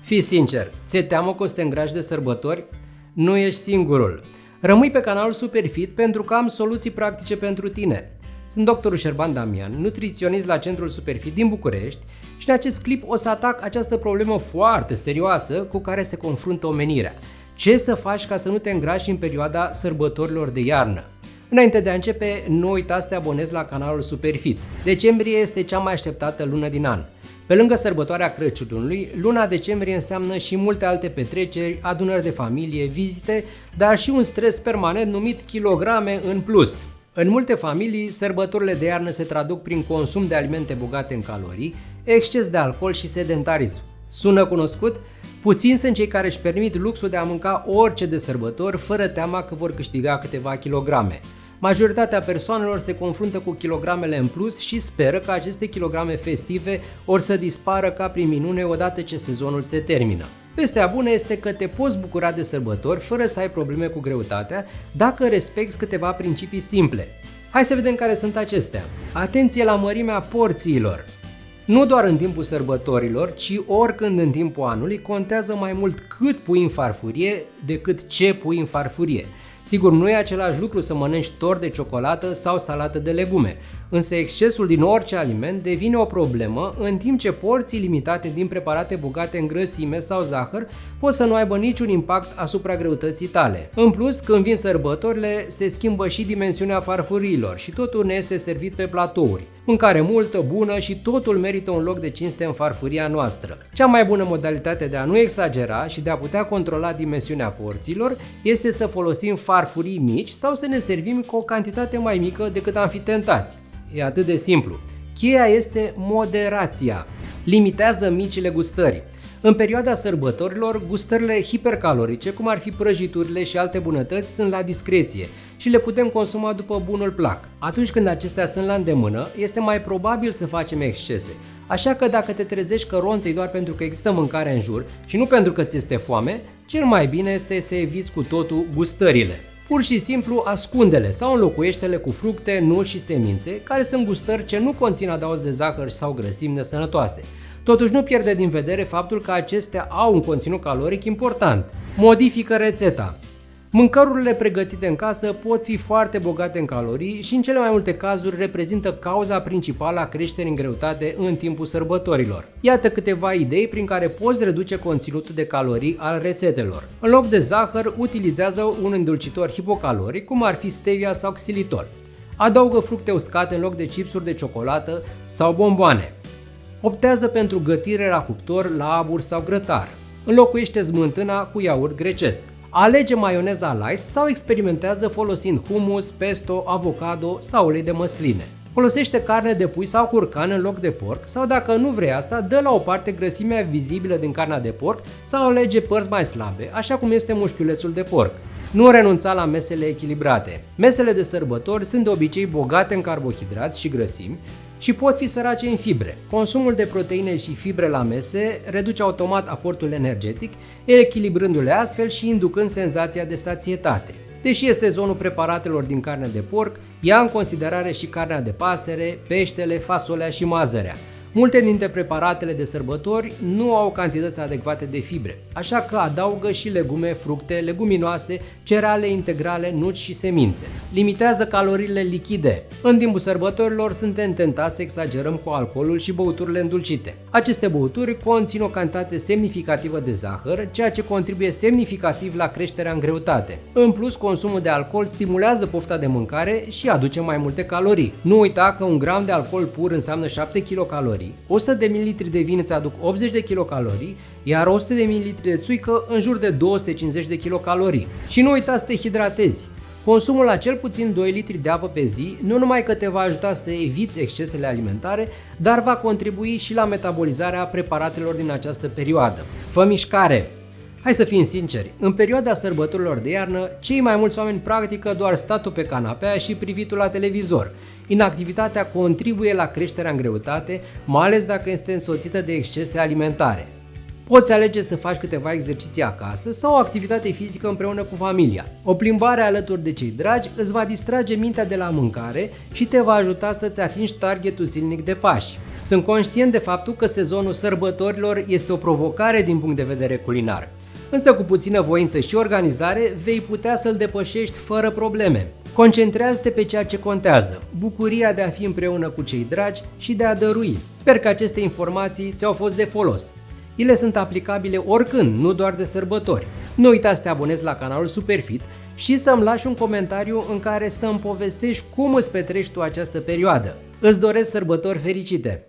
Fii sincer, ți-e teamă că o să te îngrași de sărbători? Nu ești singurul. Rămâi pe canalul Superfit pentru că am soluții practice pentru tine. Sunt doctorul Șerban Damian, nutriționist la Centrul Superfit din București și în acest clip o să atac această problemă foarte serioasă cu care se confruntă omenirea. Ce să faci ca să nu te îngrași în perioada sărbătorilor de iarnă? Înainte de a începe, nu uita să te abonezi la canalul Superfit. Decembrie este cea mai așteptată lună din an. Pe lângă sărbătoarea Crăciunului, luna decembrie înseamnă și multe alte petreceri, adunări de familie, vizite, dar și un stres permanent numit kilograme în plus. În multe familii, sărbătorile de iarnă se traduc prin consum de alimente bogate în calorii, exces de alcool și sedentarism. Sună cunoscut? Puțini sunt cei care își permit luxul de a mânca orice de sărbători fără teama că vor câștiga câteva kilograme. Majoritatea persoanelor se confruntă cu kilogramele în plus și speră că aceste kilograme festive or să dispară ca prin minune odată ce sezonul se termină. Vestea bună este că te poți bucura de sărbători fără să ai probleme cu greutatea dacă respecti câteva principii simple. Hai să vedem care sunt acestea. Atenție la mărimea porțiilor! Nu doar în timpul sărbătorilor, ci oricând în timpul anului contează mai mult cât pui în farfurie decât ce pui în farfurie. Sigur, nu e același lucru să mănânci tort de ciocolată sau salată de legume, însă excesul din orice aliment devine o problemă, în timp ce porții limitate din preparate bogate în grăsime sau zahăr pot să nu aibă niciun impact asupra greutății tale. În plus, când vin sărbătorile, se schimbă și dimensiunea farfuriilor și totul ne este servit pe platouri. Mâncare multă, bună și totul merită un loc de cinste în farfuria noastră. Cea mai bună modalitate de a nu exagera și de a putea controla dimensiunea porțiilor este să folosim farfurii mici sau să ne servim cu o cantitate mai mică decât am fi tentați. E atât de simplu. Cheia este moderația. Limitează micile gustări. În perioada sărbătorilor, gustările hipercalorice, cum ar fi prăjiturile și alte bunătăți, sunt la discreție și le putem consuma după bunul plac. Atunci când acestea sunt la îndemână, este mai probabil să facem excese. Așa că dacă te trezești că ronțăi doar pentru că există mâncare în jur și nu pentru că ți este foame, cel mai bine este să eviți cu totul gustările. Pur și simplu ascunde-le sau înlocuiește-le cu fructe, nuci și semințe, care sunt gustări ce nu conțin adaos de zahăr sau grăsimi nesănătoase. Totuși nu pierde din vedere faptul că acestea au un conținut caloric important. Modifică rețeta. Mâncărurile pregătite în casă pot fi foarte bogate în calorii și în cele mai multe cazuri reprezintă cauza principală a creșterii în greutate în timpul sărbătorilor. Iată câteva idei prin care poți reduce conținutul de calorii al rețetelor. În loc de zahăr, utilizează un îndulcitor hipocaloric, cum ar fi stevia sau xilitol. Adaugă fructe uscate în loc de chipsuri de ciocolată sau bomboane. Optează pentru gătire la cuptor, la abur sau grătar. Înlocuiește smântâna cu iaurt grecesc. Alege maioneza light sau experimentează folosind hummus, pesto, avocado sau ulei de măsline. Folosește carne de pui sau curcan în loc de porc sau dacă nu vrei asta, dă la o parte grăsimea vizibilă din carnea de porc sau alege părți mai slabe, așa cum este mușchiulețul de porc. Nu renunța la mesele echilibrate. Mesele de sărbători sunt de obicei bogate în carbohidrați și grăsimi și pot fi sărace în fibre. Consumul de proteine și fibre la mese reduce automat aportul energetic, echilibrându-le astfel și inducând senzația de sațietate. Deși este sezonul preparatelor din carne de porc, ia în considerare și carnea de pasăre, peștele, fasolea și mazărea. Multe dintre preparatele de sărbători nu au cantități adecvate de fibre, așa că adaugă și legume, fructe, leguminoase, cereale integrale, nuci și semințe. Limitează caloriile lichide. În timpul sărbătorilor suntem tentați să exagerăm cu alcoolul și băuturile îndulcite. Aceste băuturi conțin o cantitate semnificativă de zahăr, ceea ce contribuie semnificativ la creșterea în greutate. În plus, consumul de alcool stimulează pofta de mâncare și aduce mai multe calorii. Nu uita că un gram de alcool pur înseamnă 7 kilocalorii. 100 de ml de vin îți aduc 80 de kilocalorii, iar 100 de ml de țuică în jur de 250 de kilocalorii. Și nu uita să te hidratezi. Consumul la cel puțin 2 litri de apă pe zi nu numai că te va ajuta să eviți excesele alimentare, dar va contribui și la metabolizarea preparatelor din această perioadă. Fă mișcare! Hai să fim sinceri, în perioada sărbătorilor de iarnă, cei mai mulți oameni practică doar statul pe canapea și privitul la televizor. Inactivitatea contribuie la creșterea în greutate, mai ales dacă este însoțită de excese alimentare. Poți alege să faci câteva exerciții acasă sau o activitate fizică împreună cu familia. O plimbare alături de cei dragi îți va distrage mintea de la mâncare și te va ajuta să-ți atingi targetul zilnic de pași. Sunt conștient de faptul că sezonul sărbătorilor este o provocare din punct de vedere culinar, însă cu puțină voință și organizare vei putea să-l depășești fără probleme. Concentrează-te pe ceea ce contează, bucuria de a fi împreună cu cei dragi și de a dărui. Sper că aceste informații ți-au fost de folos. Ele sunt aplicabile oricând, nu doar de sărbători. Nu uita să te abonezi la canalul Superfit și să-mi lași un comentariu în care să-mi povestești cum îți petreci tu această perioadă. Îți doresc sărbători fericite!